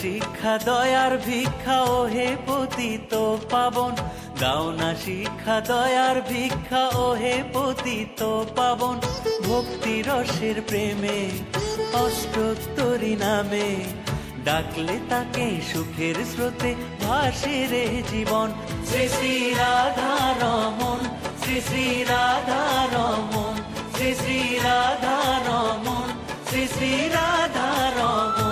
শিক্ষা দয়ার ভিক্ষা ও হে পতিত পাবন, দাও না শিক্ষা দয়ার ভিক্ষা ও হে পতিত পাবন। ভক্তি রসের প্রেমে অষ্টোত্তরী নামে, ডাকলে তাকে সুখের স্রোতে ভাসে রে জীবন। শ্রী শ্রী রাধা রমন, শ্রী শ্রী রাধা রমন, শ্রী শ্রী রাধা রমন, শ্রী শ্রী রাধা রমন।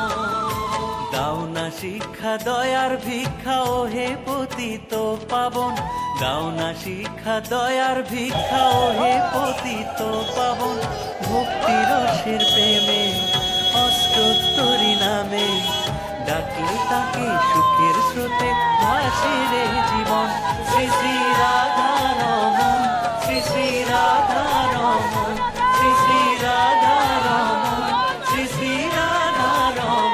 দাও না শিক্ষা দয়ার ভিক্ষা ও হে পতিত পাবন, দাও না শিক্ষা দয়ার ভিক্ষা ও হে পতিত পাবন। ভক্তি রসের প্রেমে অষ্টোত্তরী নামে, ডাকলে তাকে সুখের স্রোতে ভাসে রে জীবন। শ্রী শ্রী রাধা রমন, শ্রী শ্রী রাধা রমন, শ্রী শ্রী রাধা রমন, শ্রী শ্রী রাধা রমন।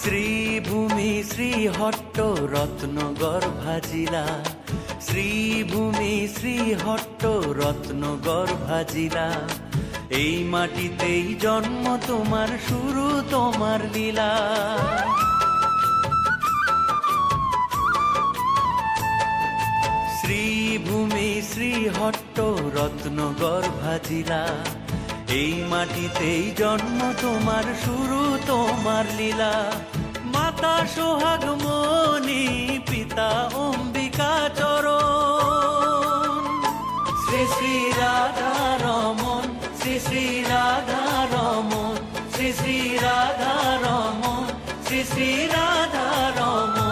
শ্রীভূমি শ্রীহট্ট রত্নগর্ভা জিলা, শ্রীভূমি শ্রীহট্ট রত্নগর্ভা জিলা। এই মাটিতেই জন্ম তোমার, শুরু তোমার লীলা। শ্রীভূমি শ্রীহট্ট রত্নগর্ভা জিলা। এই মাটিতেই জন্ম তোমার, শুরু তোমার লীলা। মাতা সোহাগ মনি, পিতা অম্বিকা চরণ। শ্রী শ্রী রাধা রমন, শ্রী শ্রী রাধা রমন, শ্রী শ্রী রাধা রমন, শ্রী শ্রী রাধা রমন।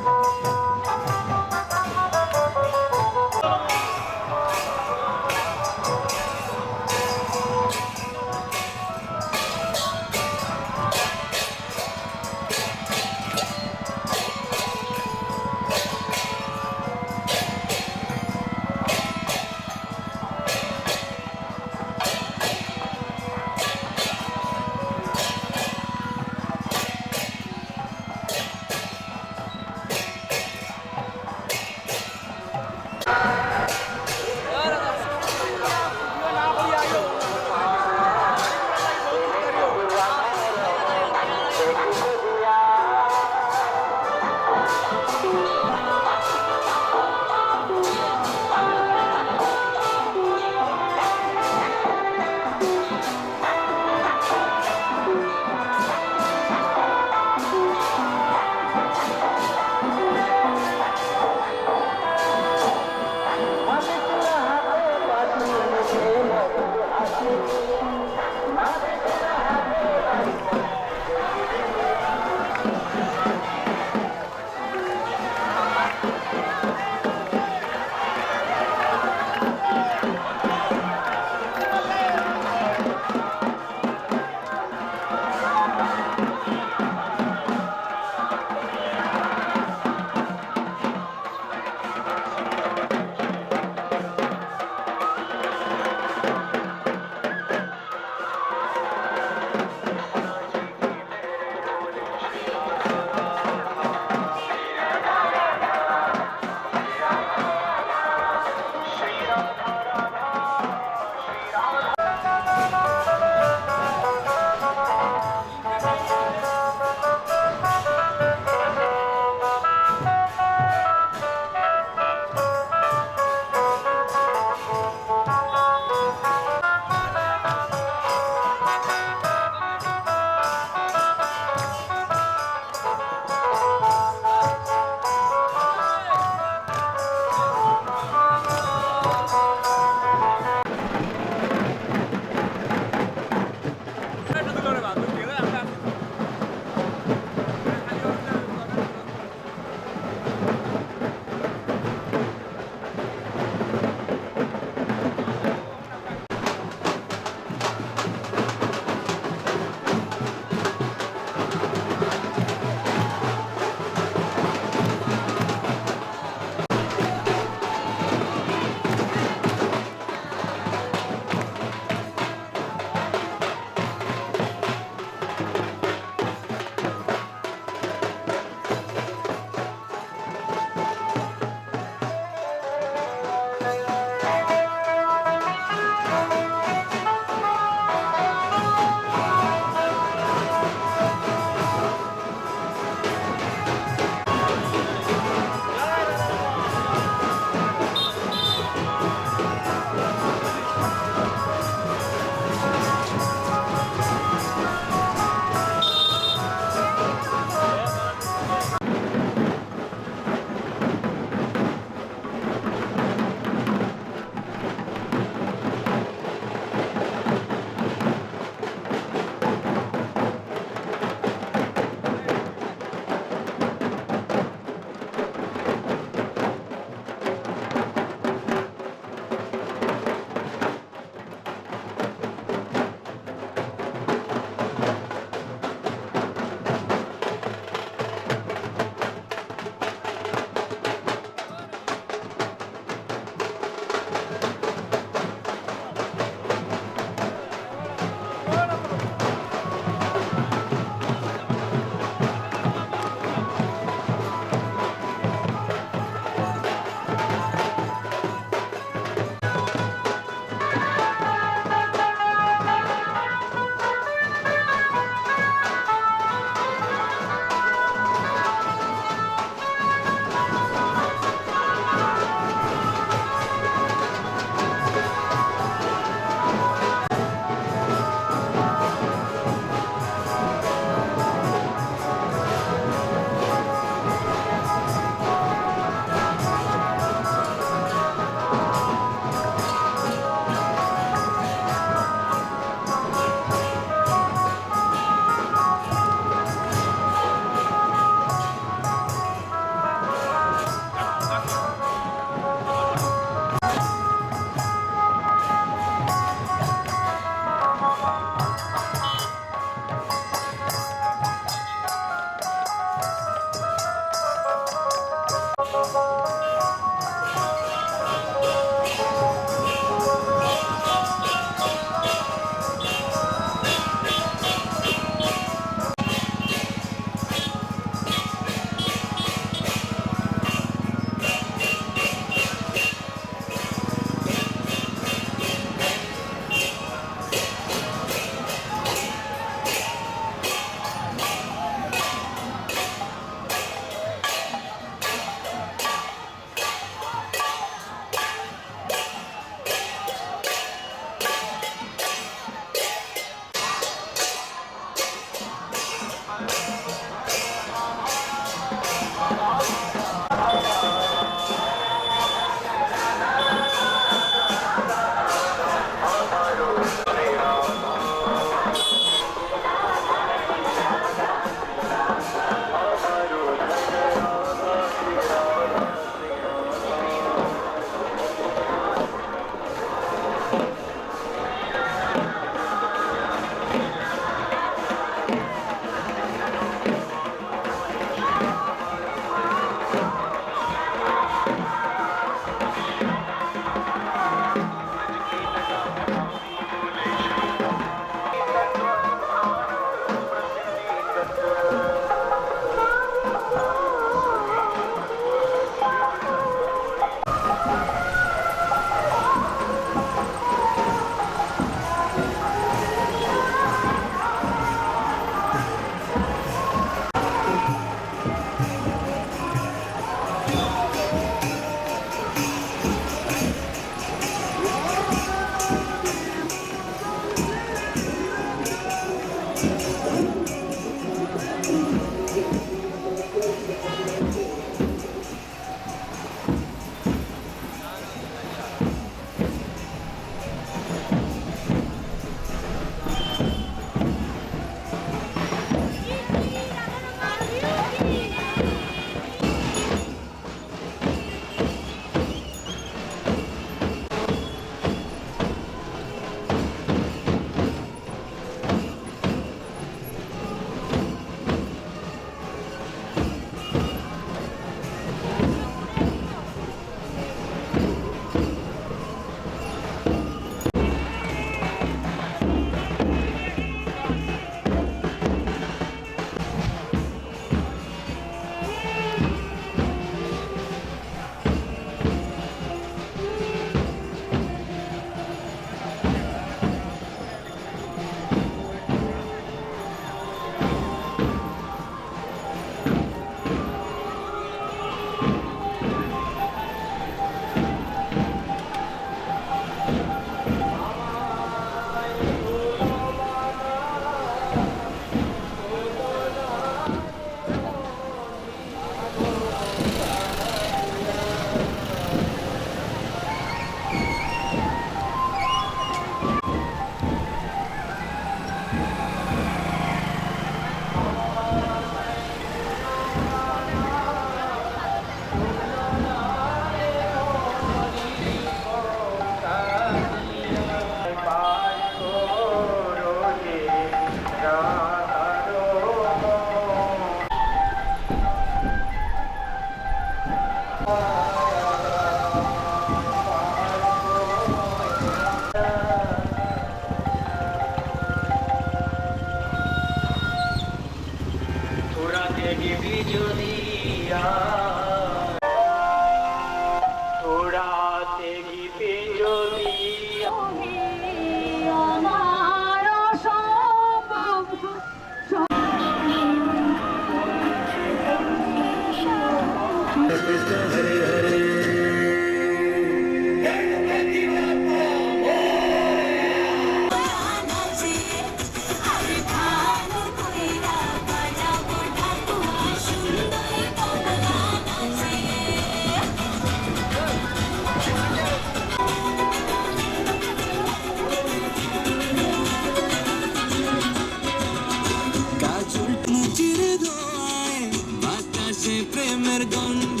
প্রেমের গন্ধ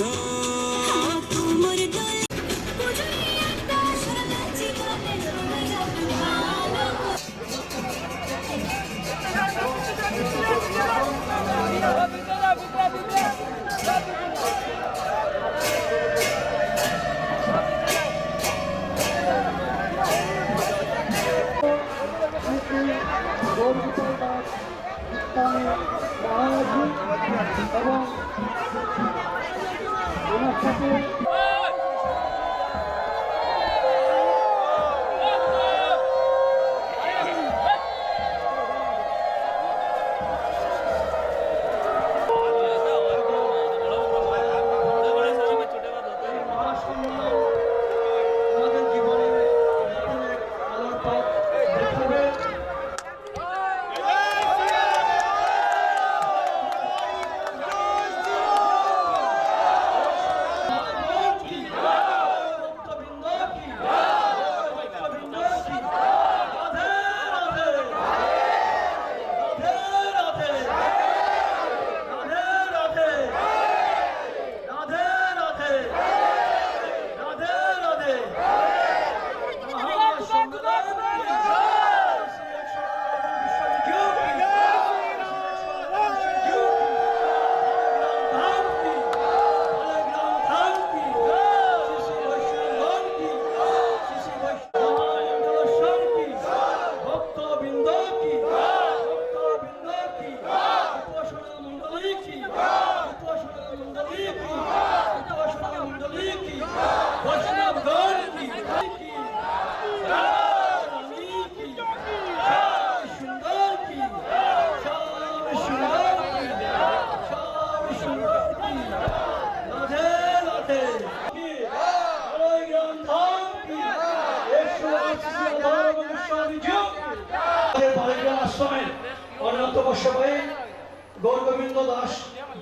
গৌরগোবিন্দ দাস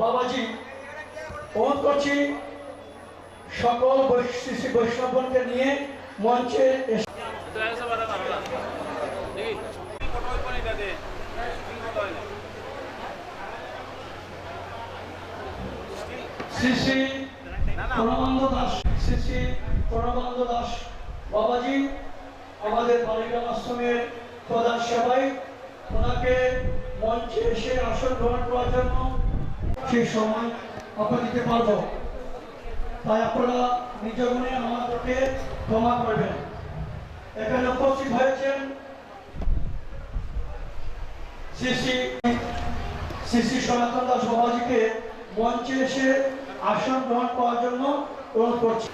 বাবাজি অনুরোধ করছি সকল শ্রী বৈষ্ণবগণকে নিয়ে মঞ্চে শ্রী শ্রী প্রণবানন্দ দাস শ্রী শ্রী প্রণবানন্দ দাস বাবাজি আমাদের বালিকা আশ্রমের প্রধান সেবাই, ওনাকে মঞ্চে এসে আসন গ্রহণ করার জন্য সেই সময় আমরা দিতে পারবো। তাই আপনারা নিজ গুণে আমাদেরকে ক্ষমা করবেন। এখানে উপস্থিত হয়েছেন শ্রী শ্রী সনাতন দাস বাবাজিকে মঞ্চে এসে আসন গ্রহণ করার জন্য অনুরোধ করছি।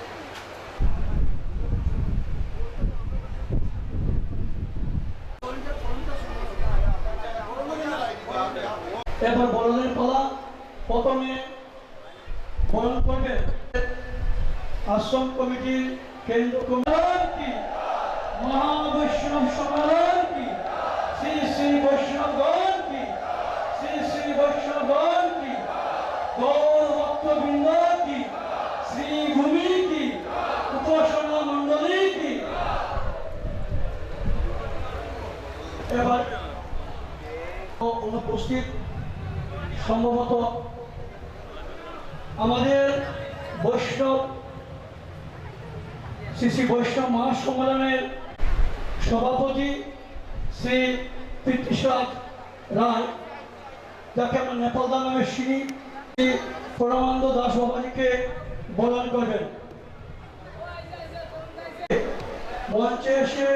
এবার বড়দের পালা। প্রথমে বরণ করবে আশ্রম কমিটির কেন্দ্র কমিটি, মহাবৈষ্ণব সম্মেলন কি, শ্রী শ্রী বৈষ্ণবগণ কি, শ্রী শ্রী বৈষ্ণবগণ কি, গৌর ভক্তবৃন্দ কি, শ্রী ভূমি কি, উপাসনা মণ্ডলী কি। এবার অনুপস্থিত সম্ভবত আমাদের বৈষ্ণব শ্রী শ্রী বৈষ্ণব মহাসম্মেলনের সভাপতি শ্রী পৃথ্বীরাজ রায়, যাকে আমরা নেপালদা নামে চিনি, শ্রী পরমানন্দ দাস বাবাজিকে বরণ করবেন। মঞ্চে এসে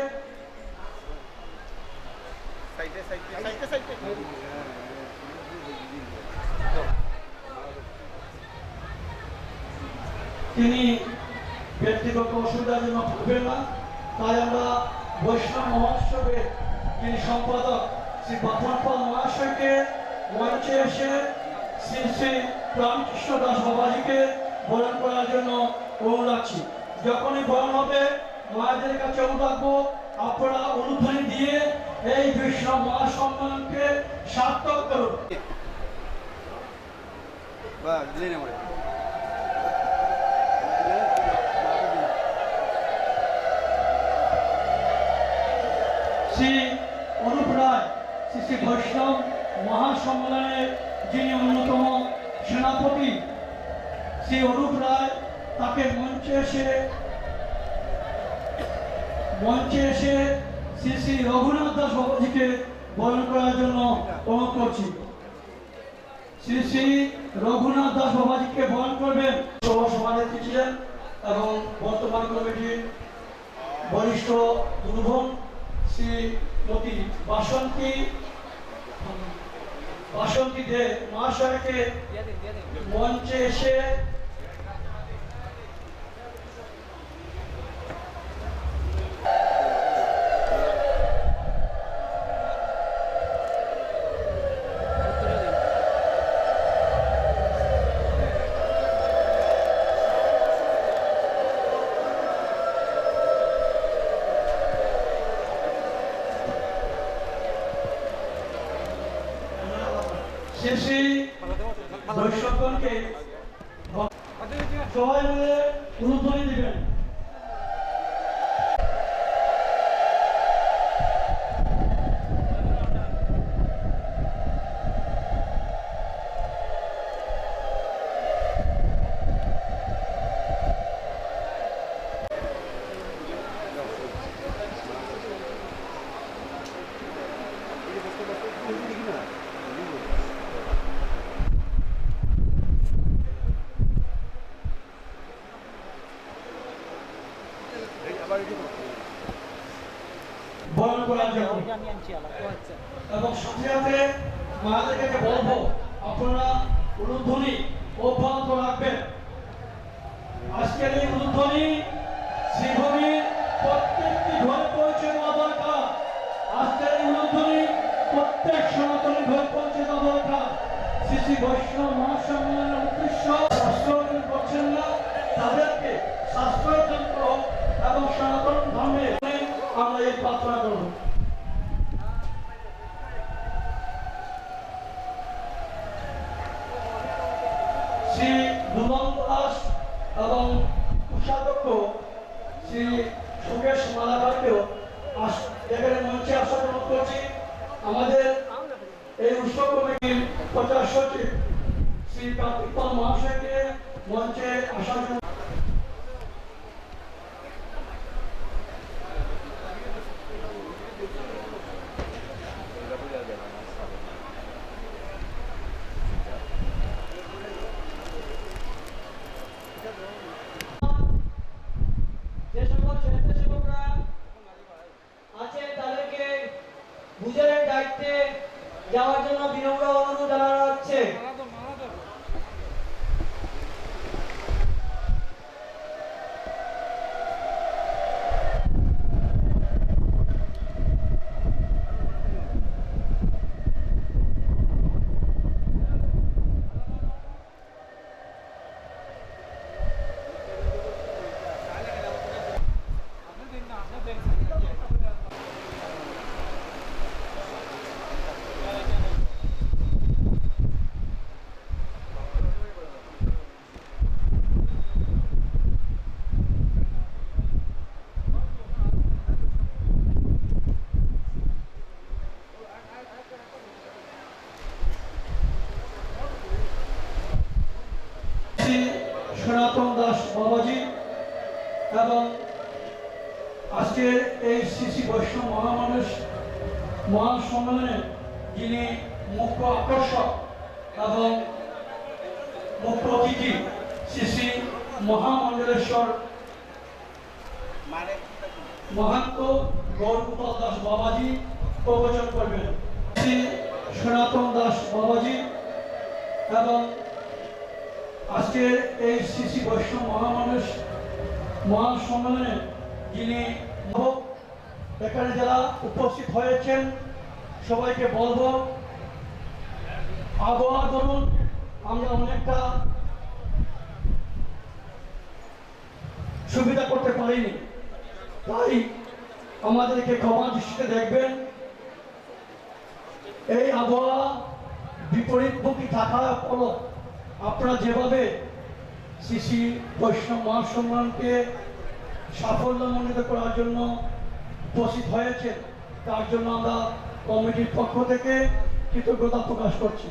তিনি ব্যক্তিগত অসুবিধার জন্য পারবেন না, তাই আমরা বৈষ্ণব মহোৎসবের যিনি সম্পাদক শ্রী বাপন পাল মহাশয়কে মঞ্চে এসে শ্রী শ্রী রামকৃষ্ণ দাস বাবাজিকে বরণ করার জন্য অনুরোধ রাখছি। যখনই বরণ হবে মায়েদের কাছে অনুরোধ রাখবো, আপনারা অনুধ্বনি দিয়ে এই বৈষ্ণব মহাসম্মেলনকে সার্থক করুন। শ্রী অনুপ রায় শ্রী শ্রী বৈষ্ণব মহাসম্মেলনের যিনি অন্যতম সেনাপতি, শ্রী অনুপ রায়, তাকে মঞ্চে এসে শ্রী শ্রী রঘুনাথ দাস বাবাজিকে বরণ করার জন্য অনুরোধ করছি। শ্রী শ্রী রঘুনাথ দাস বাবাজিকে বরণ করবেন সভানেত্রী ছিলেন এবং বর্তমান কমিটির বরিষ্ঠ গুরুজন শ্রীমতী বাসন্তী দে মহাশয়কে মঞ্চে এসে শ্রী বৈষ্ণবগণকে সবাই মিলে অনুধ্বনি দিবেন। বরণ করার জন্য এবং সাথে সাথে মায়েদেরকে বলবো আপনারা উলুধ্বনি অব্যাহত রাখবেন। আজকের এই উলুধ্বনি শ্রীভূমির প্রত্যেকটি ঘরে পৌঁছে দেওয়া দরকার। আজকের এই উলুধ্বনি প্রত্যেক সনাতনী ঘরে পৌঁছে দেওয়া দরকার। শ্রী শ্রী বৈষ্ণব মহাসম্মেলনের উদ্দেশ্য শাস্ত্র করছেন না, তাদেরকে শাস্ত্রের জন্য এবং সনাতন ধর্মে আমরা এই প্রার্থনা করব। শ্রী দুমন দাস এবং কোষাধ্যক্ষ শ্রী সুকেশ মালাকারকেও এখানে মঞ্চে আসার অনুরোধ করছি। আমাদের এই উৎসব কমিটির প্রচার সচিব শ্রী কার্তিক পাল মহাশয়কে মঞ্চে আসার জন্য ভুজের দায়িত্বে যাওয়ার জন্য বিনম্র অনুরোধ জানানো হচ্ছে। শ্রী সনাতন দাস বাবাজি এবং আজকের এই শ্রী বৈষ্ণব মহামানস মহাসম্মেলনে যিনি মুখ্য আকর্ষক এবং মুখ্য অতিথি শ্রী মহামণ্ডলেশ্বর মহান্ত গৌরগোপাল দাস বাবাজি প্রবচন করবেন। শ্রী সনাতন দাস বাবাজি এবং আজকের এই শ্রী বৈষ্ণব মহামানস মহাসম্মেলনে যিনি এখানে যারা উপস্থিত হয়েছেন সবাইকে বলবো, আবহাওয়া ধরুন আমরা অনেকটা সুবিধা করতে পারিনি, তাই আমাদেরকে ক্ষমা দৃষ্টিতে দেখবেন। এই আবহাওয়া বিপরীতমুখী থাকার ফলে আপনারা যেভাবে শ্রী বৈষ্ণব মহাসম্মেলনকে সাফল্যমণ্ডিত করার জন্য উপস্থিত হয়েছে, তার জন্য আমরা কমিটির পক্ষ থেকে কৃতজ্ঞতা প্রকাশ করছি।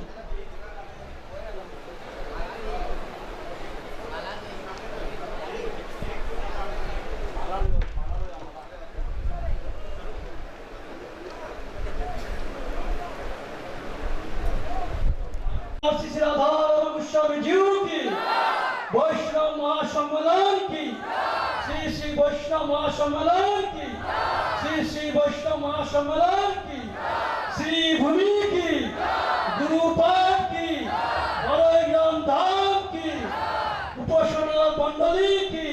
श्री राधा गोस्वामी जी की, वैष्णव महासम्मेलन की, श्री श्री वैष्णव महासम्मेलन की, श्री श्री वैष्णव महासम्मेलन की, श्री भूमि की, गुरुपाद की, बड़ग्राम धाम की, उपासना मंडली की,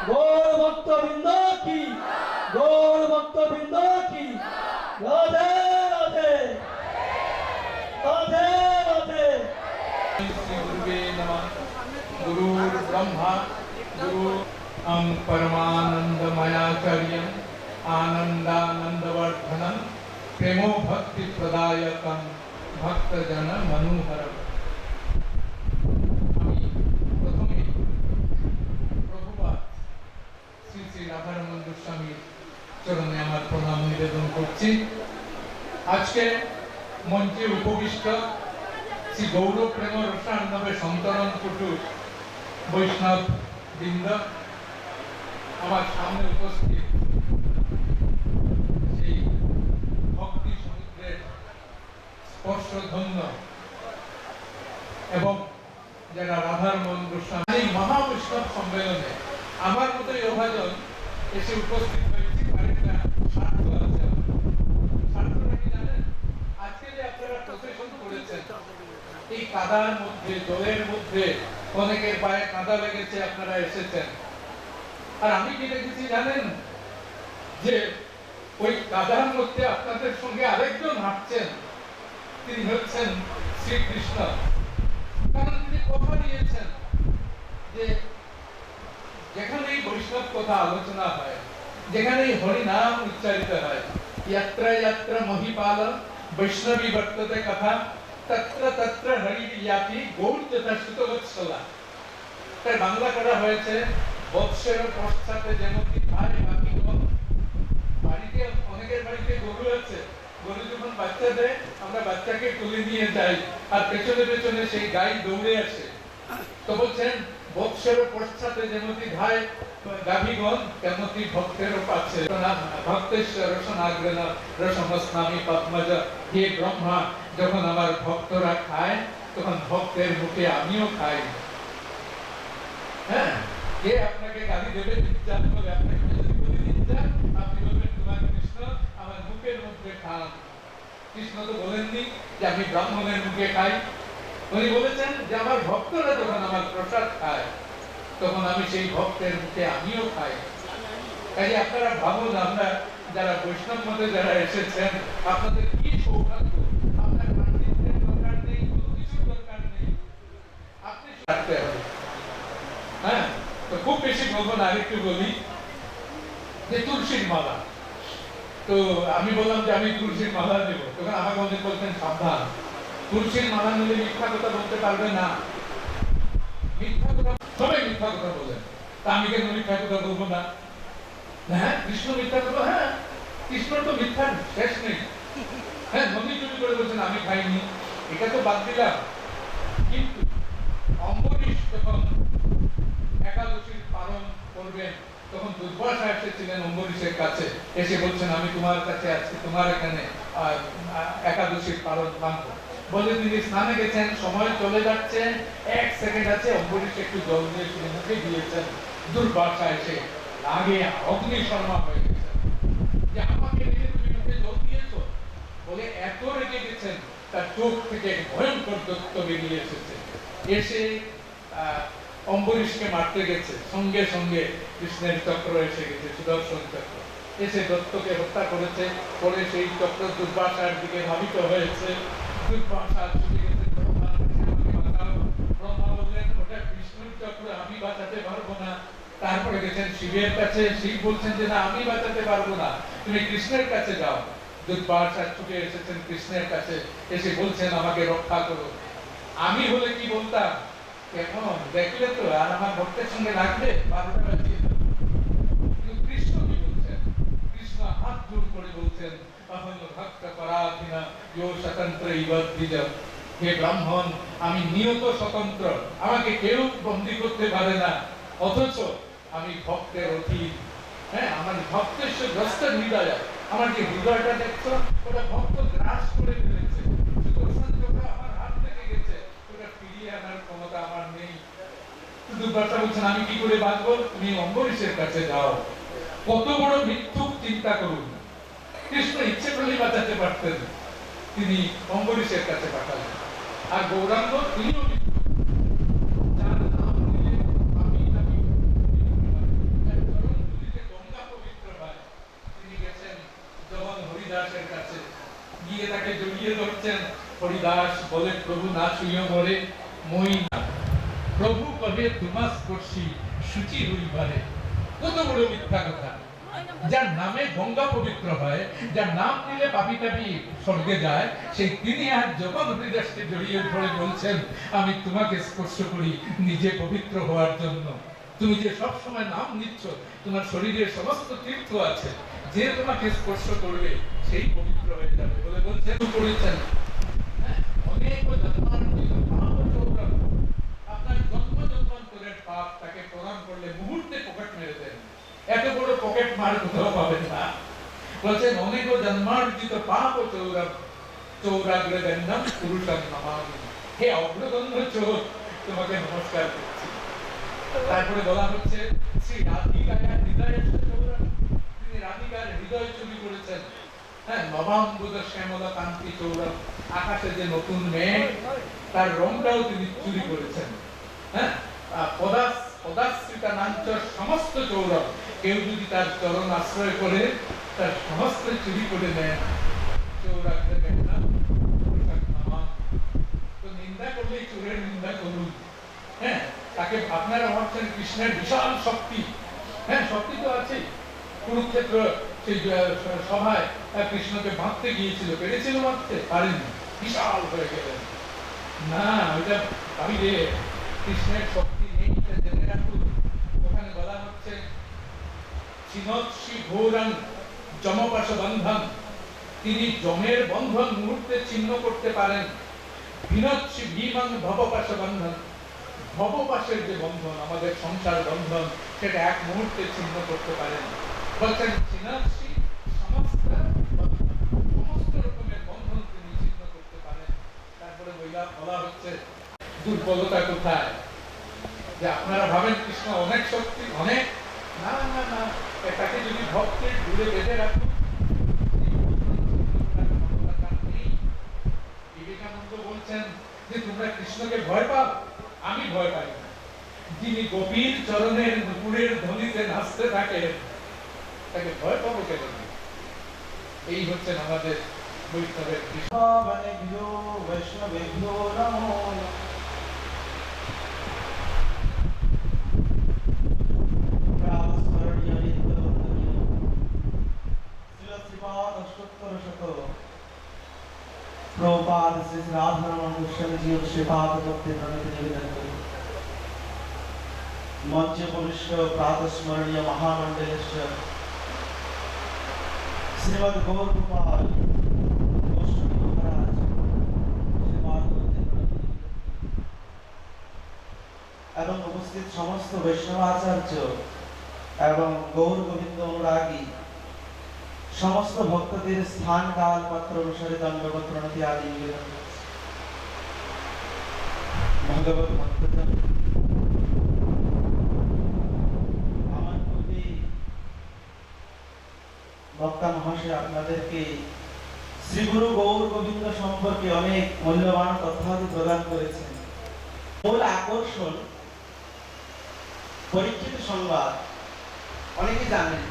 गौर भक्तवृंद की, गौर भक्तवृंद की, राधे राधे राधे राधे। श्री गुरुवे नमः। गुरुर् ब्रह्मा गुरु हम परमानंदमयाचार्यं आनंदानंदवर्धनं प्रेमो भक्ति प्रदायकं भक्तजन मनोहरं। আমি প্রথমে প্রভুপাদ শ্রী শ্রী রাধারমণ গোস্বামীর চরণে আমার প্রণাম নিবেদন করছি। আজকে মঞ্চে উপবিষ্ট শ্রী গৌর প্রেম রসার্ণবে সন্তরণ কুটু বৈষ্ণব বৃন্দ, আমার সামনে উপস্থিত সেই ভক্তি সমুদ্রের স্পর্শধন্য এবং যারা রাধারমণ গোস্বামী এই মহাবৈষ্ণব সম্মেলনে আমার মতোই অভাজন এসে উপস্থিত হয়েছি। আরেকটা স্বার্থ আছে। স্বার্থটা কি জানেন? আজকে যে আপনারা প্রসেশন করেছেন এই কাদার মধ্যে, জলের মধ্যে, অনেকের পায়ে কাদা লেগেছে, আপনারা এসেছেন। আর আমি কি দেখেছি জানেন? যে ওই কাদার মধ্যে আপনাদের সঙ্গে আরেকজন হাঁটছেন, তিনি হচ্ছেন শ্রীকৃষ্ণ। কারণ তিনি কথা দিয়েছেন যে যেখানেই বৈষ্ণব কথা আলোচনা হয়, যেখানেই হরিনাম উচ্চারিত হয়, ইয়াত্রা ইয়াত্রা মহিপাল বৈষ্ণবী বর্ততে কথা তত্র তত্র হরিবিয়াতি গৌর যথা সুতবৎসলা। তাই বাংলা করা হয়েছে বৎসের পশ্চাতে যেমনটি ভাই বাকি বাড়িতে, অনেকের বাড়িতে গরু আছে, গরু যখন বাচ্চা দেয় আমরা বাচ্চাকে তুলে নিয়ে যাই আর পেছনে পেছনে সেই গাই দৌড়ে আসে। তো বলছেন বৎসের পশ্চাতে যেমনটি ভাই গাভীগণ তেমনটি ভক্তেরও পাচ্ছে। ভক্তেশ্বর রসনাগ্রেণ রসমস্নামি পদ্মজ। হে ব্রহ্মা, যখন আমার ভক্তরা খায় তখন ভক্তের মুখে আমিও খাই। হ্যাঁ, কে আপনাকে গালি দেবে নির্যাত করে, আপনাকে যদি বলে নির্যাত, আপনি বলবেন তোমার কৃষ্ণ আমার মুখের মধ্যে খান। কৃষ্ণ তো বলেননি যে আমি ব্রাহ্মণের মুখে খাই, উনি বলেছেন যে আমার ভক্তরা যখন আমার প্রসাদ খায় তখন আমি সেই ভক্তের মুখে আমিও খাই। কাজে আপনারা ভাবুন, আমরা যারা বৈষ্ণব মতে যারা এসেছেন, আপনাদের কি সৌভাগ্য, আপনার পাণ্ডিত্যের দরকার নেই, কোনো কিছুর দরকার নেই, আপনি রাখতে হবে। হ্যাঁ, তো খুব বেশি বলবো না, আরেকটু বলি যে তুলসীর মালা। তো আমি বললাম যে আমি তুলসীর মালা নেব, তখন আমাকে অনেক বলতেন সাবধান, তুলসীর মালা নিলে মিথ্যা কথা বলতে পারবে না। মিথ্যা কথা, সবাই মিথ্যা কথা বলেন, তা আমি কেন মিথ্যা কথা বলবো না? হ্যাঁ, কৃষ্ণ মিথ্যা কথা, হ্যাঁ কৃষ্ণ তো মিথ্যার শেষ নেই। হ্যাঁ, নদী চুরি করে বলছেন আমি খাইনি, এটা তো বাদ দিলাম। কিন্তু অম্বরীশ যখন একাদশীর পালন করবেন তখন দুর্বাসা এসেছিলেন অম্বরীশের কাছে, এসে বলছেন আমি তোমার কাছে আজকে তোমার এখানে একাদশীর পালন মানবো। বলে তিনি স্নানে গেছেন, সময় চলে যাচ্ছে, 1 সেকেন্ড আছে, অম্বরীশ একটু জল দিয়ে শুনে মুখে দিয়েছেন, দুর্বাসা এসে আগে অগ্নিশর্মা হয়ে গেছেন যে আমাকে রেখে তুমি মুখে জল দিয়েছো বলে এত রেগে গেছেন, তার চোখ থেকে ভয়ঙ্কর দত্ত বেরিয়ে এসেছে, এসে অম্বরীশকে মারতে গেছে, সঙ্গে সঙ্গে কৃষ্ণের চক্র এসে গেছে, সুদর্শন চক্র এসে দত্তকে হত্যা করেছে। পরে সেই চক্র দুর্বাসার দিকে ধাবিত হয়েছে, দুর্বাসা ছুটে গেছে ব্রহ্মার কাছে, আমাকে বাঁচাও। ব্রহ্মা বললেন ওটা কৃষ্ণের চক্র, আমি বাঁচাতে পারবো না। তারপরে গেছেন শিবের কাছে, শিব বলছেন যে না আমি বাঁচাতে পারবো না, তুমি কৃষ্ণের কাছে যাও। দুর্বাসা ছুটে এসেছেন কৃষ্ণের কাছে, এসে বলছেন আমাকে রক্ষা করো। আমি হলে কি বলতাম, কেমন দেখলে তো, আর আমার ভক্তের সঙ্গে লাগবে, 12টা বাজিয়ে দাও। কিন্তু কৃষ্ণ কি বলছেন, কৃষ্ণ হাত জোর করে বলছেন অহং ভক্ত পরাধীনা ইয়ো স্বতন্ত্র ইবদ্ধিজম, হে ব্রাহ্মণ আমি নিয়ত স্বতন্ত্র, আমাকে কেউ বন্দী করতে পারে না, অথচ আমি ভক্তের অধীন। হ্যাঁ, আমার ভক্তের গ্রস্ত হৃদয়, আমার যে হৃদয়টা দেখছো ওটা ভক্ত গ্রাস করে ফেলেছে, সুদর্শন চক্র আমার হাত থেকে গেছে, ওটা ফিরিয়ে আনার ক্ষমতা আমার নেই। দুর্বাসা বলছেন আমি কি করে বাঁচবো, তুমি অম্বরীশের কাছে যাও। কত বড় মিথ্যুক চিন্তা করুন, কৃষ্ণ ইচ্ছে করলেই বাঁচাতে পারতেন, তিনি অম্বরীশের কাছে পাঠালেন। আর গৌরাঙ্গ তিনিও মিথ্যুক, যার নাম নিলে আমি নামি যার চরণ ধুলিতে গঙ্গা পবিত্র হয়। তিনি গেছেন যখন হরিদাসের কাছে, গিয়ে তাকে জড়িয়ে ধরছেন। হরিদাস বলে প্রভু না ছুঁয়ে মরে মই না, প্রভু কবে তোমার স্পর্শী সূচি হইবারে। কত বড় মিথ্যা কথা, যার নামে গঙ্গা পবিত্র হয়, যার নাম নিলে পাপী টাপী স্বর্গে যায়, সেই তিনি আজ যখন হরিদাসকে জড়িয়ে ধরে বলছেন আমি তোমাকে স্পর্শ করি নিজে পবিত্র হওয়ার জন্য। তুমি যে সব সময় নাম নিচ্ছ, তোমার শরীরের সমস্ত তীর্থ আছে, যে তোমাকে স্পর্শ করবে সেই পবিত্র হয়ে যাবে বলে বলছেন করেছেন। অনেক জন্মান্তরিত পাপ চৌরাম, আপনার জন্ম জন্মান্তরের পাপ তাকে প্রদান করলে মুহূর্তে পকেট মেরে দেন, এত বড় পকেট মার কোথাও পাবেন না। বলছেন অনেক জন্মার্জিত পাপ চৌরাম চৌরাগ্রে গন্ধম পুরুষম নমামি, হে অগ্রগণ্য চোর তোমাকে নমস্কার করছি। তারপরে বলা হচ্ছে শ্রী রাধিকার হৃদয়ের চৌরাম, তিনি রাধিকার হৃদয় চুরি করেছেন। হ্যাঁ, নবাম্বুদ শ্যামলা কান্তি চৌরাম, আকাশে যে নতুন মেঘ তার রংটাও তিনি চুরি করেছেন। হ্যাঁ, পদাশ্রিতা নাঞ্চর সমস্ত চৌরভ, কেউ যদি তার চরণ আশ্রয় করে তার সমস্ত চুরি করে নেয়। চৌরাগ্রে গন্ধম পুরুষম নমামি, তো নিন্দা করলেই চোরের নিন্দা করুন। হ্যাঁ, তাকে আপনারা ভাবছেন কৃষ্ণের বিশাল শক্তি, হ্যাঁ শক্তি তো আছে। কুরুক্ষেত্র সেই সভায় কৃষ্ণকে বাঁধতে গিয়েছিল, পেরেছিল বাঁধতে পারেনি, বিশাল হয়ে গেলেন। না, ওইটা ভাবি রে, কৃষ্ণের শক্তি নেই জেনে রাখুন। ওখানে বলা হচ্ছে চিনৎসি ঘোরং যমপাশ বন্ধন, তিনি যমের বন্ধন মুহূর্তে ছিন্ন করতে পারেন। বিনৎসি ভীমং ভবপাশ বন্ধন, ভবপাশের যে বন্ধন আমাদের সংসার বন্ধন, সেটা এক মুহূর্তে ছিন্ন করতে পারেন। বলছেন চিনৎসি সমস্ত রকমের বন্ধন তিনি ছিন্ন করতে পারেন। তারপরে বলা হচ্ছে দুর্বলতা কোথায়, যে আপনারা ভাবেন কৃষ্ণ অনেক শক্তি, অনেক, না না না, এটাকে যদি ভক্তের দূরে বেঁধে রাখুন, নেই কৃষ্ণকে ভয় পাও? আমি ভয় পাই না। যিনি গোপীর চরণের নুপুরের ধ্বনিতে নাচতে থাকে তাকে ভয় পাবো কেন? এই হচ্ছেন আমাদের বৈষ্ণবের কৃষ্ণ। বনেভ্যো বৈষ্ণবেভ্যো নমো নমঃ। প্রাতঃস্মরণীয় নিত্যবন্দনীয় শ্রীল শ্রীপাদ অষ্টোত্তর শত প্রপাদ শ্রী রাধারমণ গোস্বামীজি ও শ্রীপাদ ভক্তি প্রণতি নিবেদন করি। মঞ্চে পুরুষ প্রাতঃস্মরণীয় মহামণ্ডলেশ্ব শ্রীমদ গৌর গোপাল গোস্বামী মহারাজ শ্রীপাদ ভক্তি প্রণতি নিবেদন করি। এবং উপস্থিত সমস্ত বৈষ্ণব আচার্য এবং গৌর গোবিন্দ অনুরাগী সমস্ত ভক্তদের স্থান কাল পাত্র অনুসারে দণ্ডবত প্রণতি আদি নিবেদন করছি। ভগবত ভক্তজন, আমার পূর্বে বক্তা মহাশয় আপনাদেরকে শ্রী গুরু গৌর গোবিন্দ সম্পর্কে অনেক মূল্যবান তথ্যাদি প্রদান করেছেন। মূল আকর্ষণ পরীক্ষিত সংবাদ অনেকে জানেন।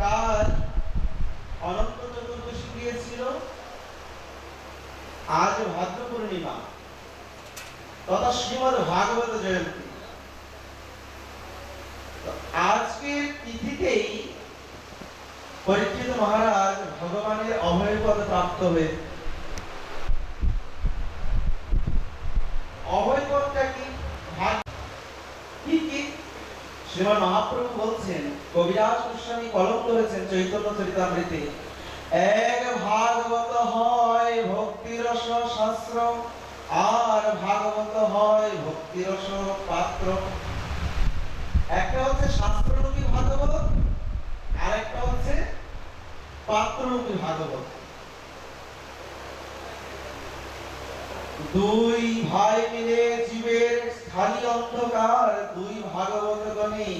তার অনন্ত চতুর্দশী গিয়েছিল, আজ ভাদ্র পূর্ণিমা তথা শ্রীমদ ভাগবত জয়ন্তী। আজকের তিথিতেই পরীক্ষিত মহারাজ ভগবানের অভয়পদ প্রাপ্ত হয়ে। অভয়পদটা কি? কি শ্রীমান মহাপ্রভু বলছেন, কবিরাজ গোস্বামী কলম ধরেছেন চৈতন্য চরিতামৃতে, এক ভাগবত হয় ভক্তিরস শাস্ত্র, আর ভাগবত হয় ভক্তিরস পাত্র। একটা হচ্ছে শাস্ত্ররূপী ভাগবত, আর একটা হচ্ছে পাত্ররূপী ভাগবত। দুই ভাই মিলে জীবের খালি অন্ধকার, দুই ভাগবত গণে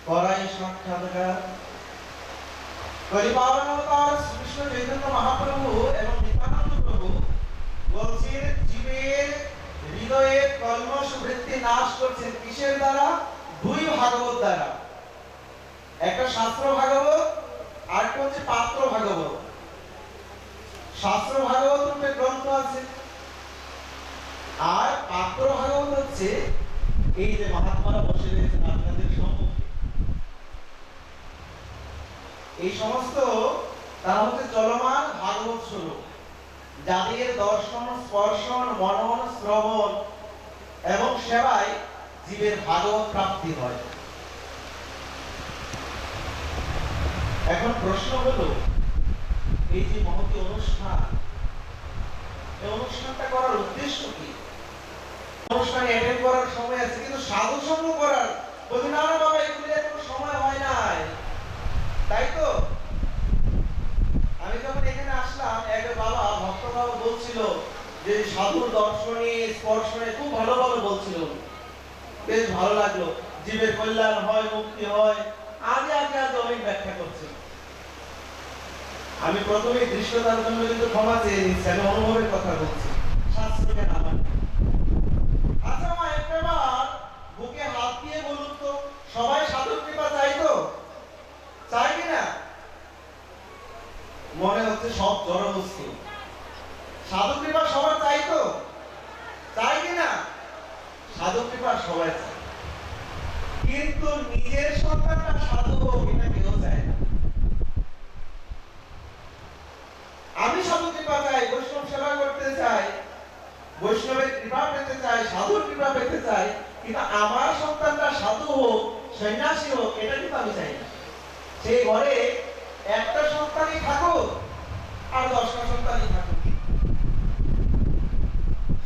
করাই সাক্ষাৎকার। কলিপাবন অবতার শ্রীকৃষ্ণ চৈতন্য মহাপ্রভু এবং নিত্যানন্দ প্রভু বলছেন, জীবের হৃদয়ের কলমশ বৃত্তি নাশ করছেন কিসের দ্বারা? দুই ভাগবত দ্বারা। একটা শাস্ত্র ভাগবত, আর একটা হচ্ছে পাত্র ভাগবত। শাস্ত্র ভাগবত রূপে গ্রন্থ আছে, আর পাত্র ভাগবত হচ্ছে এই যে মহাত্মারা বসে রয়েছেন আপনাদের সম্মুখে। এই সমস্ত তারা হচ্ছে চলমান ভাগবত স্বরূপ, যাদের দর্শন, স্পর্শন, মনন, শ্রবণ এবং সেবায় জীবের ভাগবত প্রাপ্তি হয়। এখন প্রশ্ন হলো, এই যে মহতী অনুষ্ঠান, এই অনুষ্ঠানটা করার উদ্দেশ্য কি? অনুষ্ঠানে অ্যাটেন্ড করার সময় আছে, কিন্তু সাধু সঙ্গ করার বলি না রে বাবা, এগুলো কোনো সময় হয় নাই, তাই তো? আমি যখন এখানে আসলাম, এক বাবা ভক্ত বাবা বলছিল যে সাধুর দর্শনে স্পর্শনে খুব ভালোভাবে বলছিল, বেশ ভালো লাগলো, জীবের কল্যাণ হয়, মুক্তি হয়, আগে আগে আগে অনেক ব্যাখ্যা করছে। আমি প্রথমে দৃশ্যতার জন্য কিন্তু ক্ষমা চেয়ে নিচ্ছি, আমি অনুভবের কথা বলছি, শাস্ত্রকে না মানে। আচ্ছা মা, একবার বুকে হাত দিয়ে বলুন তো, সবাই সাধুর কৃপা চাই তো? চাই কিনা? মনে হচ্ছে সব জড়বস্তু। সাধু কৃপা সবার চাই তো? চাই কিনা? সাধু কৃপা সবাই চায়, কিন্তু নিজের সন্তানটা সাধু হোক এটা কেউ চায় না। আমি সাধু কৃপা চাই, বৈষ্ণব সেবা করতে চাই, বৈষ্ণবের কৃপা পেতে চাই, সাধুর কৃপা পেতে চাই, কিন্তু আমার সন্তানটা সাধু হোক, সন্ন্যাসী হোক, এটা কিন্তু আমি চাই না। সেই ঘরে একটা সন্তানই থাকুক আর 10টা সন্তানই থাকুক,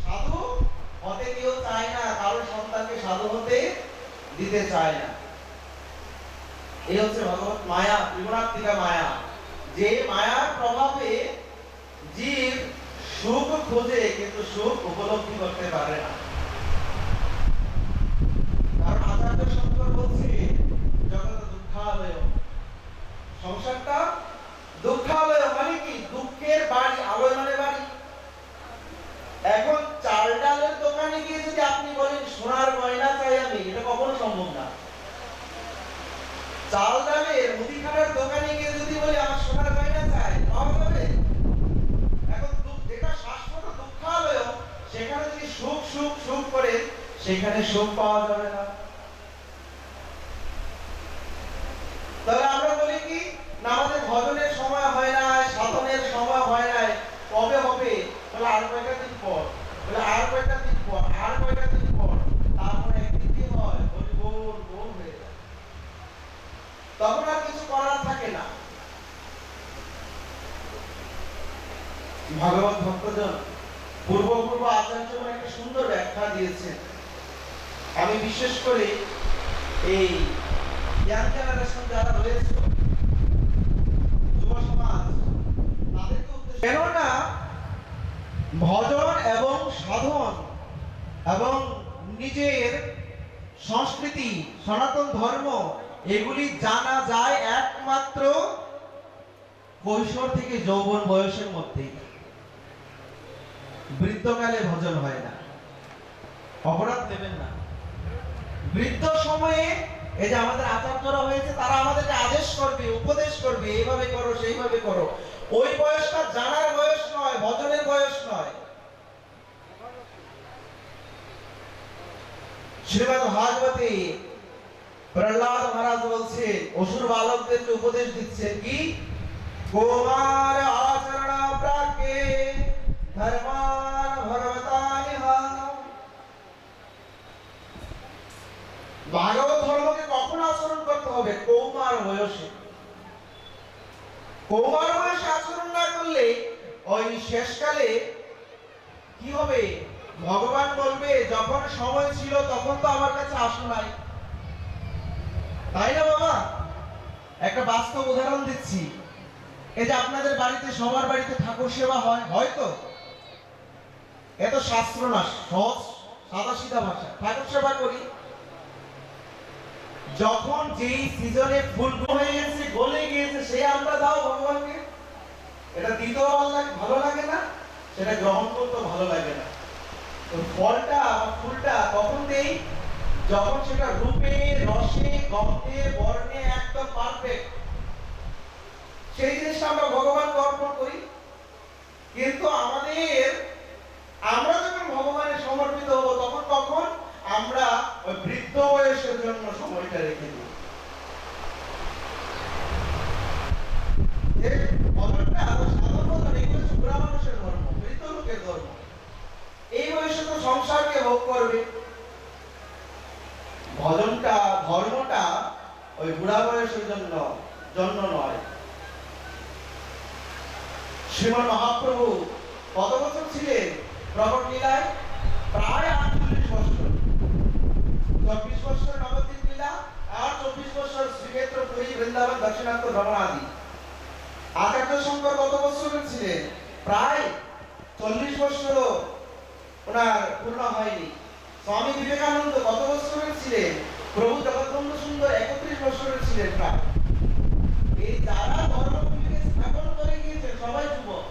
সাধু হতে কেউ চায় না, কারোর সন্তানকে সাধু হতে দিতে চায় না। এই হচ্ছে ভগবত মায়া, ত্রিগুণাত্মিকা মায়া, যে মায়ার প্রভাবে জীব সুখ খোঁজে কিন্তু সুখ উপলব্ধি করতে পারে না। কারণ আচার্য শঙ্কর বলছে, জগৎ দুঃখালয়, সংসারটা দুঃখালয়, মানে কি? দুঃখের বাড়ি, আলয় মানে বাড়ি। সেখানে সুখ পাওয়া যাবে না। তাহলে আমরা বলি কি না আমাদের ভজনের সময় হয় না, সাধনের সময় হয় না, কবে হবে? বলে আর কয়টা দিন পর, বলে আর কয়টা দিন পর, আর কয়টা দিন পর, তারপরে একদিন কি হয়? বলি গোল গোল হয়ে যায়, তখন আর কিছু করার থাকে না। ভগবত ভক্তজন পূর্ব আচার্যগণ একটা সুন্দর ব্যাখ্যা দিয়েছেন। আমি বিশেষ করে এই ইয়াং জেনারেশন যারা রয়েছে, যুব সমাজ, তাদেরকে উদ্দেশ্য কেননা ভজন এবং সাধন এবং নিজের সংস্কৃতি, সনাতন ধর্ম, এগুলি জানা যায় একমাত্র কৈশোর থেকে যৌবন বয়সের মধ্যেই। বৃদ্ধকালে ভজন হয় না, অপরাধ নেবেন না। বৃদ্ধ সময়ে এই যে আমাদের আচার্যরা হয়েছে, তারা আমাদেরকে আদেশ করবে, উপদেশ করবে, এইভাবে করো সেইভাবে করো। ওই বয়সটা জানার বয়স নয়, ভজনের বয়স নয়। শ্রীমদ্ ভাগবতে প্রহ্লাদ মহারাজ বলছেন, অসুর বালকদেরকে উপদেশ দিচ্ছেন কি, কুমার আচরণ প্রাজ্ঞে ধর্মান ভগবতানিহ। ভাগবত ধর্মকে কখন আচরণ করতে হবে? কৌমার বয়সে। কৌমার বয়সে আচরণ না করলে ওই শেষকালে কি হবে? ভগবান বলবে যখন সময় ছিল তখন তো আমার কাছে আসো নাই, তাই না বাবা? একটা বাস্তব উদাহরণ দিচ্ছি। এই যে আপনাদের বাড়িতে, সবার বাড়িতে ঠাকুর সেবা হয়, হয়তো এত শাস্ত্র না, সহজ সাদা সিধা ভাষা, ঠাকুর সেবা করি। যখন যেই সিজনে ফুল হয়ে গেছে, গলে গিয়েছে, সেই আমরা দাও ভগবানকে, এটা দিতেও ভালো লাগে না, সেটা গ্রহণ করতেও ভালো লাগে না। তো ফলটা বা ফুলটা কখন দেই? যখন সেটা রূপে, রসে, গন্ধে, বর্ণে একদম পারফেক্ট, সেই জিনিসটা আমরা ভগবানকে অর্পণ করি। কিন্তু আমরা যখন ভগবানের সমর্পিত হব, তখন আমরা ওই বৃদ্ধ বয়সের জন্য সময়টা রেখে দিই। ভজনটা সাধারণ ভজন, এগুলো বুড়া মানুষের ধর্ম, বৃদ্ধ লোকের ধর্ম। এই বয়সে তো সংসারকে ভোগ করবে। ভজনটা, ধর্মটা ওই বুড়া বয়সের জন্য নয়। শ্রীমন মহাপ্রভু কত বছর ছিলেন প্রকট লীলায়? প্রায় 48 বছর। 24 বছর নবদ্বীপ লীলা আর 24 বছর শ্রীক্ষেত্র, পুরী, বৃন্দাবন, দাক্ষিণাত্য ভ্রমণ আদি। আচার্য শঙ্কর কত বছরের ছিলেন? প্রায় 40 বছরও ওনার পূর্ণ হয়নি। স্বামী বিবেকানন্দ কত বছরের ছিলেন? প্রভু জগৎবন্ধু সুন্দর 31 বছরের ছিলেন প্রায়। এই যারা ধর্মগুলিকে স্থাপন করে গিয়েছে সবাই যুবক,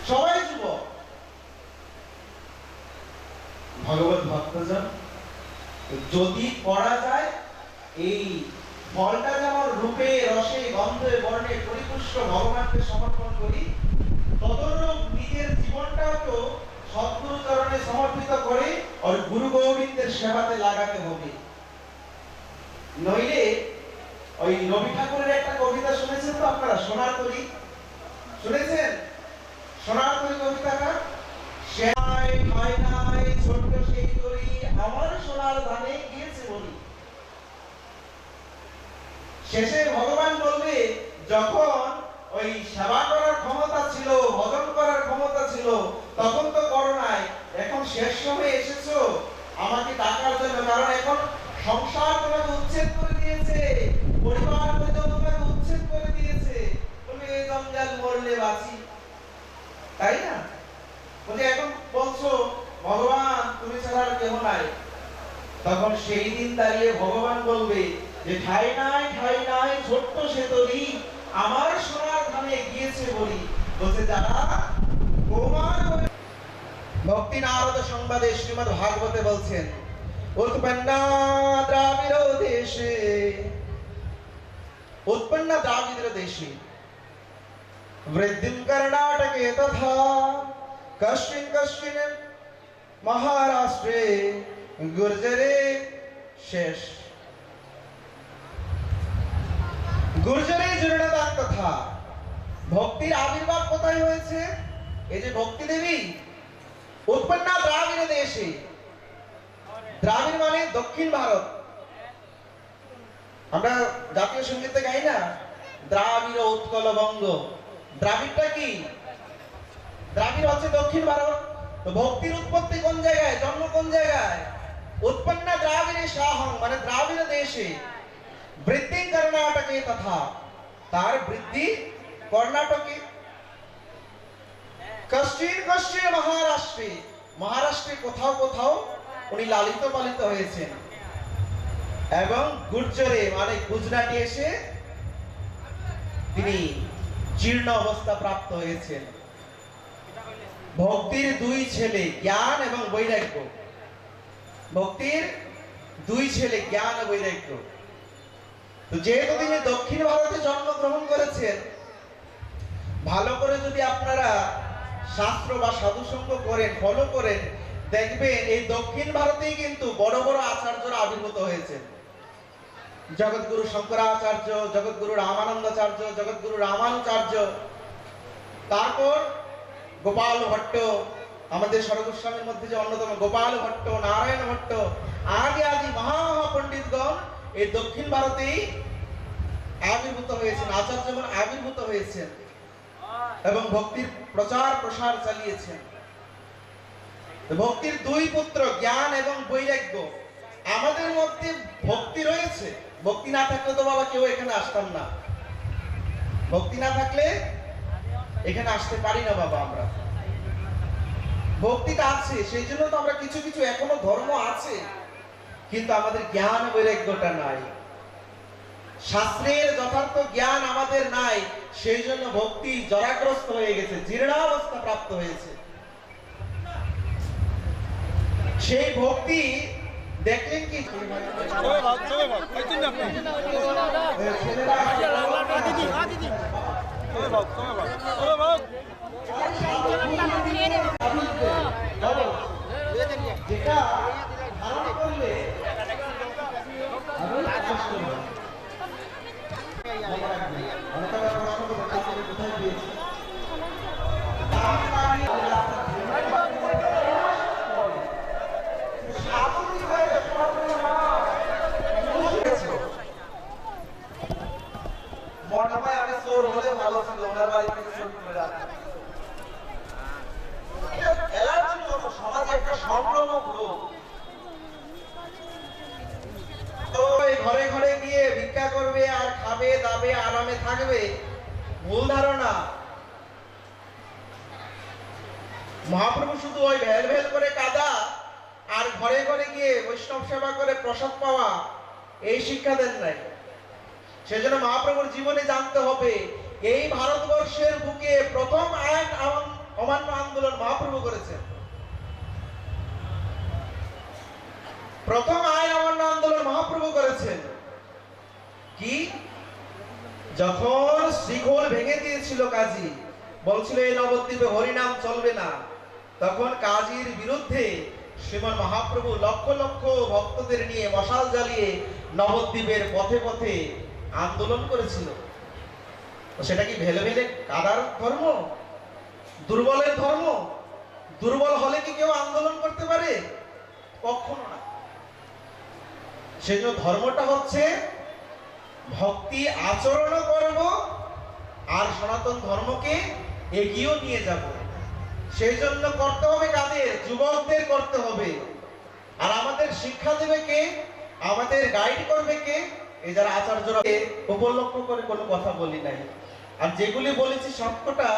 সবাই যুবক। ভগবত ভক্তজন, যদি করা যায় এই ফলটা যেমন রূপে, রসে, গন্ধে, বর্ণে পরিপুষ্ট ভগবানকে সমর্পণ করি, তদনুরূপ নিজের জীবনটাও তো সদ্গুরু চরণে সমর্পিত করে আর গুরু গোবিন্দের সেবাতে লাগাতে হবে। নইলে ওই রবি ঠাকুরের একটা কবিতা শুনেছেন তো আপনারা, সোনার তরী? শুনেছেন সোনার তরী কবিতাটা? শ্যামাই খায় নাই ছোট্ট সেই তরী, আমার সোনার ধানে গিয়েছে বলি। শেষে ভগবান বলবে, যখন ওই সেবা করার ক্ষমতা ছিল, ভজন করার ক্ষমতা ছিল, তখন তো করো নাই, এখন শেষ সময় এসেছো আমাকে ডাকার জন্য, কারণ এখন সংসার তোমাকে উচ্ছেদ করে দিয়েছে, পরিবার তোমাকে উচ্ছেদ করে দিয়েছে, তুমি এই জঞ্জাল মরলে বাঁচি, তাই না? বলছে এখন বলছো ভগবান তুমি ছাড়া আর কেউ নাই। তখন সেই দিন দাঁড়িয়ে ভগবান বলবে যে ঠাই নাই ছোট্ট সে তরী, আমার সোনার ধামে গিয়েছে বলি। বলছে যারা ভক্তি নারদ সংবাদে শ্রীমদ্ ভাগবতে বলছেন, উৎপন্না দ্রাবিড় দেশে বৃদ্ধিম কর্ণাটকে তথা कश्चिन कश्चिन महाराष्ट्रे गुर्जरे শেষ। গুর্জরের জীর্ণদান কথা। ভক্তির আবির্ভাব কোথায় হয়েছে? এই যে ভক্তি দেবী উৎপন্না দ্রাবিড় দেশে। দ্রাবিড় মানে দক্ষিণ ভারত। আমরা জাতীয় সঙ্গীতে গাই না, দ্রাবিড় উৎকল বঙ্গ। দ্রাবিড়টা কি? দ্রাবিড় হচ্ছে দক্ষিণ ভারত। তো ভক্তির উৎপত্তি কোন জায়গায়, জন্ম কোন জায়গায়? उत्पन्न द्राविड़े शाहं মানে দ্রাবিড় দেশে। বৃদ্ধি কর্ণাটকে তথা, তার বৃদ্ধি কর্ণাটকে। কশ্চিন কশ্চিন মহারাষ্ট্রে, মহারাষ্ট্রে কোথাও কোথাও উনি লালিত পালিত হয়েছেন। এবং গুর্জরে মানে গুজরাটে এসে তিনি জীর্ণ অবস্থা প্রাপ্ত হয়েছেন। ভক্তির দুই ছেলে জ্ঞান এবং বৈরাগ্য। ভক্তির দুই ছেলে জ্ঞান ও বৈরাগ্য। তো যেহেতু তিনি দক্ষিণ ভারতে জন্মগ্রহণ করেছেন, ভালো করে যদি আপনারা শাস্ত্র বা সাধুসঙ্গ করেন, ফলো করেন, দেখবেন এই দক্ষিণ ভারতেই কিন্তু বড় বড় আচার্যরা আবির্ভূত হয়েছেন। জগৎগুরু শঙ্করাচার্য, জগৎগুরু রামানন্দাচার্য, জগৎগুরু রামানুচার্য, তারপর গোপাল ভট্ট, আমাদের সরগোস্বামীর মধ্যে যে অন্যতম গোপাল ভট্ট, নারায়ণ ভট্ট, আদি আদি মহাপণ্ডিতগণ এই দক্ষিণ ভারতেই আবির্ভূত হয়েছেন, আচার্যগণ আবির্ভূত হয়েছেন এবং ভক্তির প্রচার প্রসার চালিয়েছেন। ভক্তির দুই পুত্র জ্ঞান এবং বৈরাগ্য। আমাদের মধ্যে ভক্তি রয়েছে, ভক্তি না থাকলে তো বাবা কেউ এখানে আসতাম না। ভক্তি না থাকলে এখানে আসতে পারি না বাবা। আমরা ভক্তিটা আছে, সেই জন্য তো আমরা কিছু কিছু এখনো ধর্ম আছে, কিন্তু আমাদের জ্ঞান বৈরাগ্যটা নাই। শাস্ত্রের যথার্থ জ্ঞান আমাদের নাই, সেই জন্য ভক্তি জরাগ্রস্ত হয়ে গেছে, জীর্ণাবস্থা প্রাপ্ত হয়েছে। সেই ভক্তি দেখলেন কি যেটা ধারণ করলে কোথায় পেয়েছি মনে হয় আমি চোর হলে ভালো ছিল, ওনার বাড়ি থেকে চোর করে রাখতাম। সমাজে একটা সংক্রামক রোগ। তো ঘরে ঘরে গিয়ে ভিক্ষা করবে আর খাবে দাবে আরামে থাকবে, ভুল ধারণা। মহাপ্রভু শুধু ওই ভেল ভেল করে কাঁদা আর ঘরে ঘরে গিয়ে বৈষ্ণব সেবা করে প্রসাদ পাওয়া, এই শিক্ষা দেন নাই। সেজন্য মহাপ্রভুর জীবনে জানতে হবে, এই ভারতবর্ষের বুকে প্রথম আইন অমান্য আন্দোলন মহাপ্রভু করেছেন। প্রথম আইন অমান্য আন্দোলন মহাপ্রভু করেছেন কি? যখন শ্রীখোল ভেঙে দিয়েছিল কাজী, বলছিল এই নবদ্বীপে হরিনাম চলবে না, তখন কাজীর বিরুদ্ধে শ্রীমান মহাপ্রভু লক্ষ লক্ষ ভক্তদের নিয়ে মশাল জ্বালিয়ে নবদ্বীপের পথে পথে আন্দোলন করেছিল। সেটা কি ভেলে ভেলে কাদার ধর্ম, দুর্বলের ধর্ম? দুর্বল হলে কি কেউ আন্দোলন করতে পারে? কখনো না। সেজন্য ধর্মটা হচ্ছে ভক্তি আচরণ করব আর সনাতন ধর্মকে এগিয়ে নিয়ে যাব। সেই জন্য করতে হবে কাদের? যুবকদের করতে হবে। আর আমাদের শিক্ষা দেবে কে? আমাদের গাইড করবে কে? এই যারা আচার্যরা উপলক্ষ করে কোনো কথা বলি নাই। আর যেগুলি বলেছি সবকটা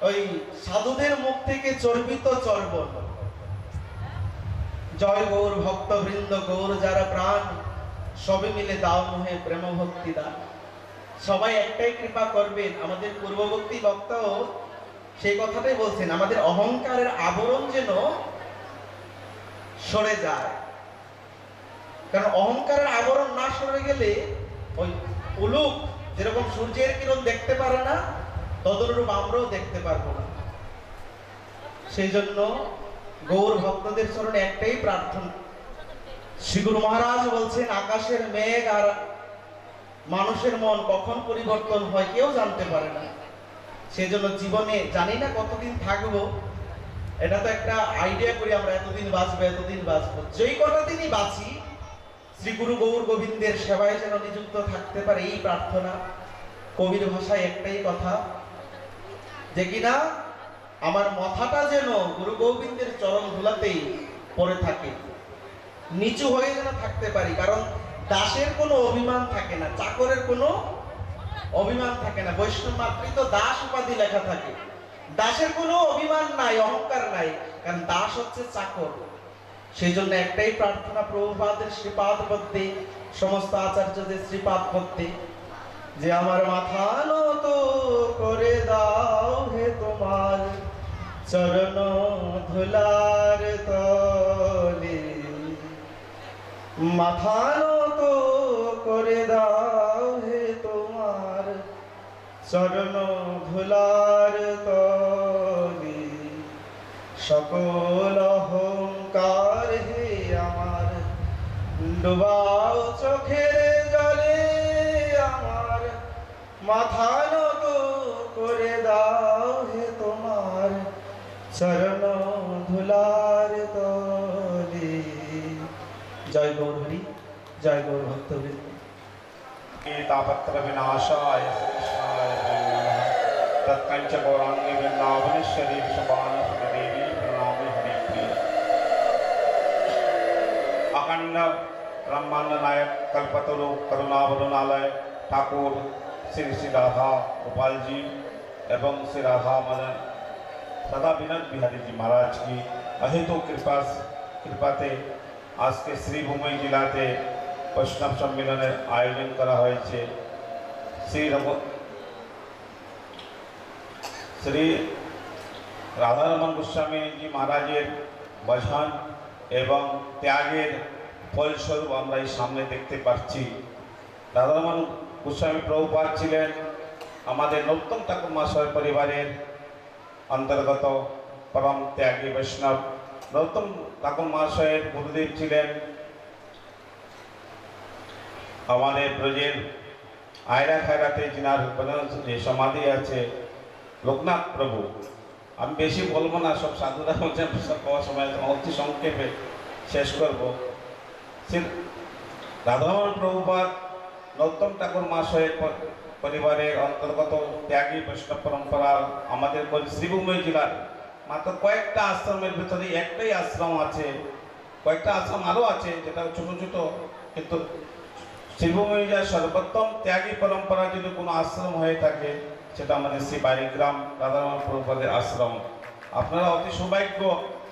ওই সাধুদের মুখ থেকে চর্বিত চর্বণ। জয় গৌর ভক্তবৃন্দ, গৌর যারা প্রাণ, সবে মিলে দাও মোহে প্রেম ভক্তি দান। সবাই একটাই কৃপা করবেন। আমাদের পূর্ববর্তী বক্তাও সেই কথাটাই বলছেন, আমাদের অহংকারের আবরণ যেন সরে যায়। কারণ অহংকারের আবরণ না সরে গেলে ওই উলুক যেরকম সূর্যের কিরণ দেখতে পারে না, তদনুরূপ আমরাও দেখতে পারবো না। সেই জন্য গৌর ভক্তদের চরণে একটাই প্রার্থনা। শ্রী গুরু মহারাজ বলছেন, আকাশের মেঘ আর মানুষের মন কখন পরিবর্তন হয় কেউ জানতে পারে না। সেই জন্য জীবনে জানি না কতদিন থাকবো, এটা তো একটা আইডিয়া করি আমরা, এতদিন বাঁচবো এতদিন বাঁচবো। যেই কটা দিনই বাঁচি শ্রী গুরু গৌর গোবিন্দের সেবায় যেন নিযুক্ত থাকতে পারে, এই প্রার্থনা। কবির ভাষায় একটাই কথা, যে কিনা আমার মাথাটা যেন গুরু গোবিন্দের চরণ ধুলাতেই পড়ে থাকে, নিচু হয়ে যেন থাকতে পারি। কারণ দাসের কোনো অভিমান থাকে না, চাকরের কোনো অভিমান থাকে না। বৈষ্ণব মাতৃ তো দাস উপাধি লেখা থাকে, দাসের কোনো অভিমান নাই, অহংকার নাই, কারণ দাস হচ্ছে চাকর। সেই জন্য একটাই প্রার্থনা প্রভুপাদের শ্রীপাদ পদ্মে, সমস্ত আচার্যদের শ্রীপাদ পদ্মে, যে আমার মাথা নত করে দাও হে তোমার চরণ ধুলার তলে, মাথা নত করে দাও হে তোমার চরণ ধুলার তলে, সকল অহংকার হে আমার ডুবাও চোখের জলে, আমার মাথা নত করে দাও হে তোমার চরণ ধুলার তলে। জয় গৌর হরি, জয় গৌর ভক্তবৃন্দ। तापत्र विनाशाय कृष्णाय नमः। तत्कंच गौरांगे वृंदावनेश्वरी विश्वपानि देवी प्रणामि हरिप्रिय। अखंड ब्रह्मांड नायक कल्पतरु करुणावरुणालय ठाकुर श्री श्री राधा गोपाल जी एवं श्री राधा मदन सदा विनोद बिहारी जी महाराज की अहेतु कृपाते आज के श्रीभूमि जिलाते বৈষ্ণব সম্মেলনের আয়োজন করা হয়েছে। শ্রী রাধারমণ গোস্বামীজি মহারাজের ভজন এবং ত্যাগের ফলস্বরূপ আমরা এই সামনে দেখতে পাচ্ছি। রাধারমণ গোস্বামী প্রভুপাদ ছিলেন আমাদের নরোত্তম ঠাকুর মহাশয় পরিবারের অন্তর্গত পরম ত্যাগী বৈষ্ণব। নরোত্তম ঠাকুর মহাশয়ের গুরুদেব ছিলেন আমাদের ব্রজের আয়রা খায়রাতে যিনার যে সমাধি আছে লোকনাথ প্রভু। আমি বেশি বলবো না, সব সাধুরা হচ্ছে পাওয়ার সময় অতি সংক্ষেপে শেষ করব। রাধারমণ প্রভুপাদ নরোত্তম ঠাকুর মহাশয়ের পরিবারের অন্তর্গত ত্যাগী বৈষ্ণব পরম্পরা আমাদের শ্রীভূমি জেলার মাত্র কয়েকটা আশ্রমের ভিতরে একটাই আশ্রম আছে, কয়েকটা আশ্রম আরও আছে যেটা ছোট ছোট, কিন্তু শ্রীভূমি জেলার সর্বোত্তম ত্যাগী পরম্পরা যদি কোনো আশ্রম হয়ে থাকে সেটা আমাদের শ্রী বারিগ্রাম রাধারমণ প্রভুপাদের আশ্রম। আপনারা অতি সৌভাগ্য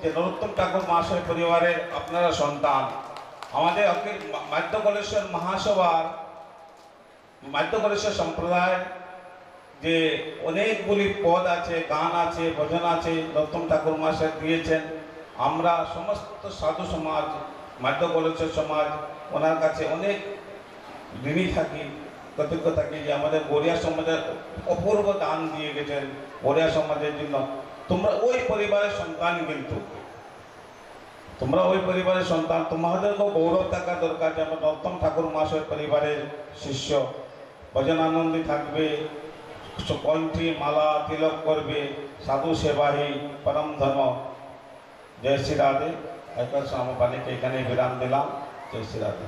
যে নরোত্তম ঠাকুর মহাশয় পরিবারের আপনারা সন্তান। আমাদের মাধ্যকলেশ্বর মহাসভার মাধ্যকলেশ্বর সম্প্রদায় যে অনেকগুলি পদ আছে, গান আছে, ভজন আছে নরোত্তম ঠাকুর মহাশয় দিয়েছেন। আমরা সমস্ত সাধু সমাজ, মাধ্যকলেশ্বর সমাজ ওনার কাছে অনেক ঋণী থাকি, কৃতজ্ঞ থাকি যে আমাদের গড়িয়া সমাজের অপূর্ব দান দিয়ে গেছেন গড়িয়া সমাজের জন্য। তোমরা ওই পরিবারের সন্তান, কিন্তু তোমরা ওই পরিবারের সন্তান, তোমাদেরকেও গৌরব থাকা দরকার যে আমরা নরোত্তম ঠাকুর মহাশয় পরিবারের শিষ্য। ভজন আনন্দী থাকবে, কণ্ঠী মালা তিলক করবে, সাধু সেবাহী পরম ধর্ম। জয় শ্রী রাধে। একবার আমার বাণীকে এখানে বিরাম দিলাম। জয় শ্রী রাধে।